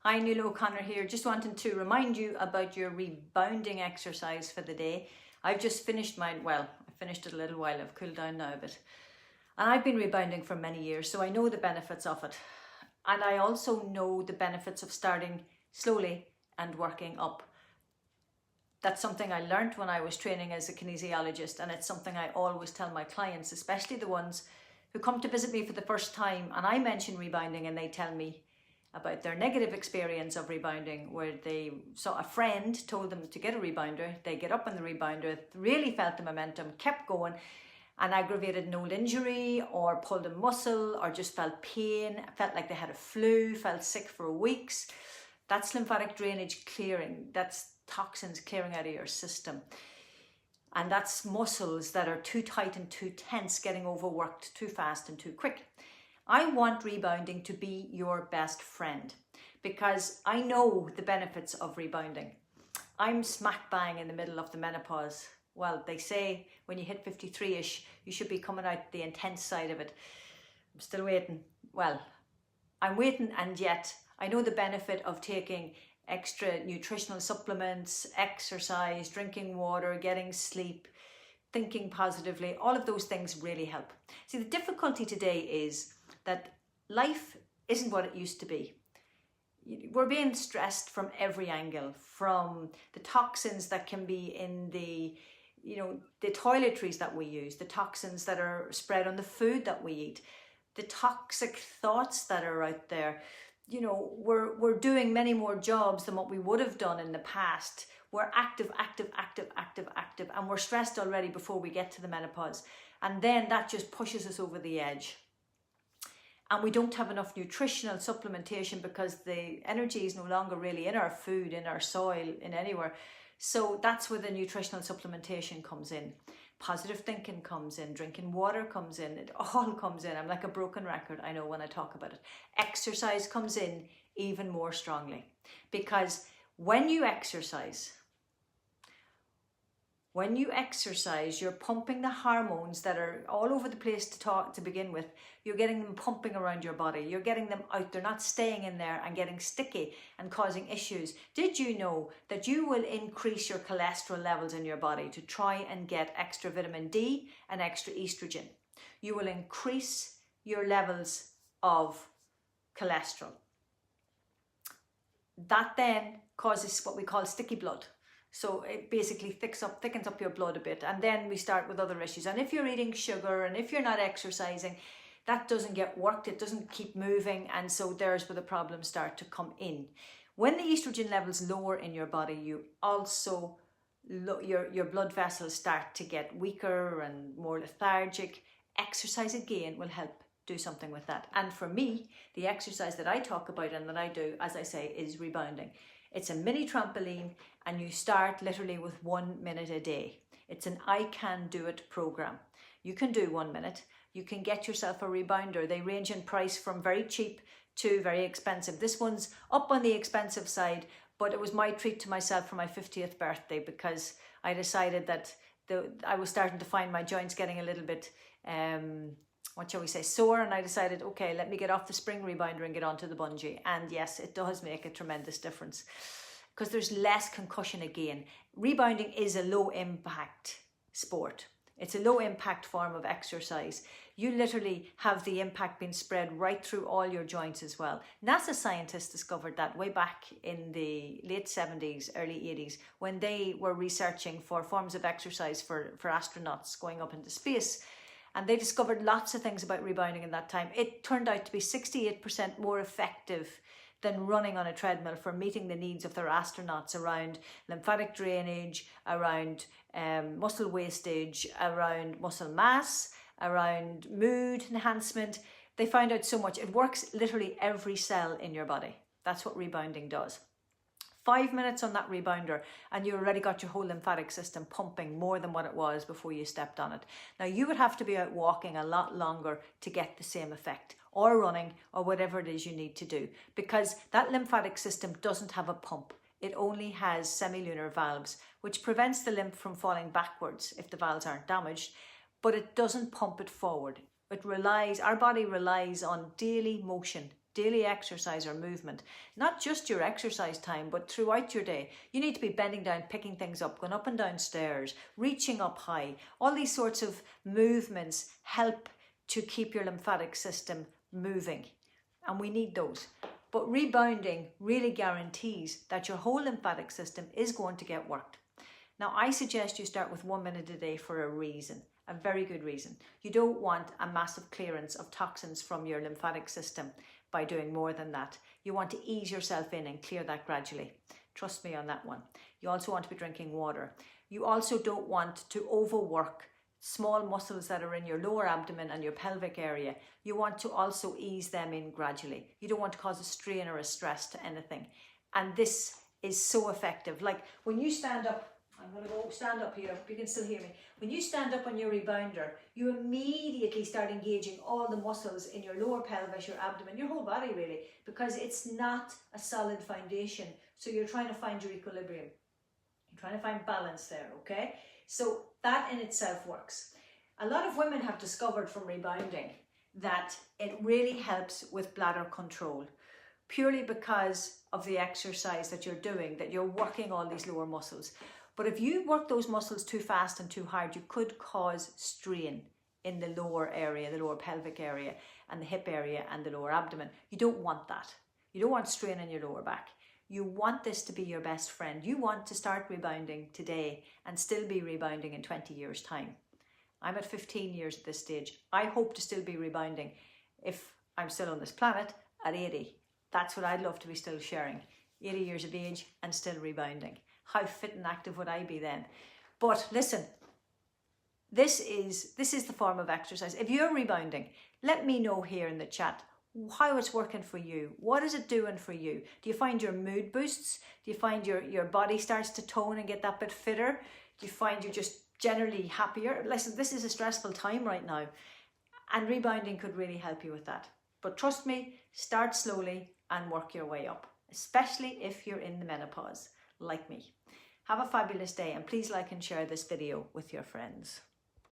Hi, Nuala O'Connor here. Just wanting to remind you about your rebounding exercise for the day. I've just finished mine. Well, I finished it a little while. I've cooled down now a bit. And I've been rebounding for many years, so I know the benefits of it. And I also know the benefits of starting slowly and working up. That's something I learned when I was training as a kinesiologist, and it's something I always tell my clients, especially the ones who come to visit me for the first time, and I mention rebounding and they tell me about their negative experience of rebounding, where they saw a friend told them to get a rebounder, they get up on the rebounder, really felt the momentum, kept going, and aggravated an old injury or pulled a muscle or just felt pain, felt like they had a flu, felt sick for weeks. That's lymphatic drainage clearing. That's toxins clearing out of your system. And that's muscles that are too tight and too tense, getting overworked too fast and too quick. I want rebounding to be your best friend because I know the benefits of rebounding. I'm smack bang in the middle of the menopause. Well, they say when you hit 53-ish, you should be coming out the intense side of it. I'm still waiting. Well, I'm waiting, and yet I know the benefit of taking extra nutritional supplements, exercise, drinking water, getting sleep, thinking positively. All of those things really help. See, the difficulty today is that life isn't what it used to be. We're being stressed from every angle, from the toxins that can be in the toiletries that we use, the toxins that are spread on the food that we eat, the toxic thoughts that are out there. We're doing many more jobs than what we would have done in the past. We're active, and we're stressed already before we get to the menopause. And then that just pushes us over the edge. And we don't have enough nutritional supplementation because the energy is no longer really in our food, in our soil, in anywhere. So that's where the nutritional supplementation comes in. Positive thinking comes in, drinking water comes in, it all comes in. I'm like a broken record, I know, when I talk about it. Exercise comes in even more strongly, because when you exercise, you're pumping the hormones that are all over the place to begin with. You're getting them pumping around your body. You're getting them out. They're not staying in there and getting sticky and causing issues. Did you know that you will increase your cholesterol levels in your body to try and get extra vitamin D and extra estrogen? You will increase your levels of cholesterol. That then causes what we call sticky blood. So it basically thickens up your blood a bit, and then we start with other issues. And if you're eating sugar and if you're not exercising, that doesn't get worked, it doesn't keep moving, and so there's where the problems start to come in. When the estrogen levels lower in your body, you also your blood vessels start to get weaker and more lethargic. Exercise again will help do something with that. And for me, the exercise that I talk about and that I do, as I say, is rebounding. It's a mini trampoline, and you start literally with 1 minute a day. It's an I Can Do It program. You can do 1 minute. You can get yourself a rebounder. They range in price from very cheap to very expensive. This one's up on the expensive side, but it was my treat to myself for my 50th birthday because I decided that I was starting to find my joints getting a little bit sore, and I decided, okay, let me get off the spring rebounder and get onto the bungee. And yes, it does make a tremendous difference because there's less concussion again. Rebounding is a low impact sport. It's a low impact form of exercise. You literally have the impact being spread right through all your joints as well. NASA scientists discovered that way back in the late 70s, early 80s, when they were researching for forms of exercise for astronauts going up into space. And they discovered lots of things about rebounding in that time. It turned out to be 68% more effective than running on a treadmill for meeting the needs of their astronauts around lymphatic drainage, around muscle wastage, around muscle mass, around mood enhancement. They found out so much. It works literally every cell in your body. That's what rebounding does. 5 minutes on that rebounder and you already got your whole lymphatic system pumping more than what it was before you stepped on it. Now you would have to be out walking a lot longer to get the same effect, or running, or whatever it is you need to do, because that lymphatic system doesn't have a pump. It only has semilunar valves, which prevents the lymph from falling backwards if the valves aren't damaged, but it doesn't pump it forward. Our body relies on daily motion daily exercise or movement, not just your exercise time, but throughout your day. You need to be bending down, picking things up, going up and down stairs, reaching up high. All these sorts of movements help to keep your lymphatic system moving, and we need those. But rebounding really guarantees that your whole lymphatic system is going to get worked. Now, I suggest you start with 1 minute a day for a reason, a very good reason. You don't want a massive clearance of toxins from your lymphatic system by doing more than that. You want to ease yourself in and clear that gradually. Trust me on that one. You also want to be drinking water. You also don't want to overwork small muscles that are in your lower abdomen and your pelvic area. You want to also ease them in gradually. You don't want to cause a strain or a stress to anything. And this is so effective. Like when you stand up, I'm going to go stand up here, you can still hear me. When you stand up on your rebounder, you immediately start engaging all the muscles in your lower pelvis, your abdomen, your whole body really, because it's not a solid foundation. So you're trying to find your equilibrium. You're trying to find balance there, okay? So that in itself works. A lot of women have discovered from rebounding that it really helps with bladder control, purely because of the exercise that you're doing, that you're working all these lower muscles. But if you work those muscles too fast and too hard, you could cause strain in the lower area, the lower pelvic area, and the hip area and the lower abdomen. You don't want that. You don't want strain in your lower back. You want this to be your best friend. You want to start rebounding today and still be rebounding in 20 years' time. I'm at 15 years at this stage. I hope to still be rebounding if I'm still on this planet at 80. That's what I'd love to be still sharing. 80 years of age and still rebounding. How fit and active would I be then? But listen, this is the form of exercise. If you're rebounding, let me know here in the chat how it's working for you. What is it doing for you? Do you find your mood boosts? Do you find your body starts to tone and get that bit fitter? Do you find you're just generally happier? Listen, this is a stressful time right now, and rebounding could really help you with that. But trust me, start slowly and work your way up, especially if you're in the menopause, like me. Have a fabulous day, and please like and share this video with your friends.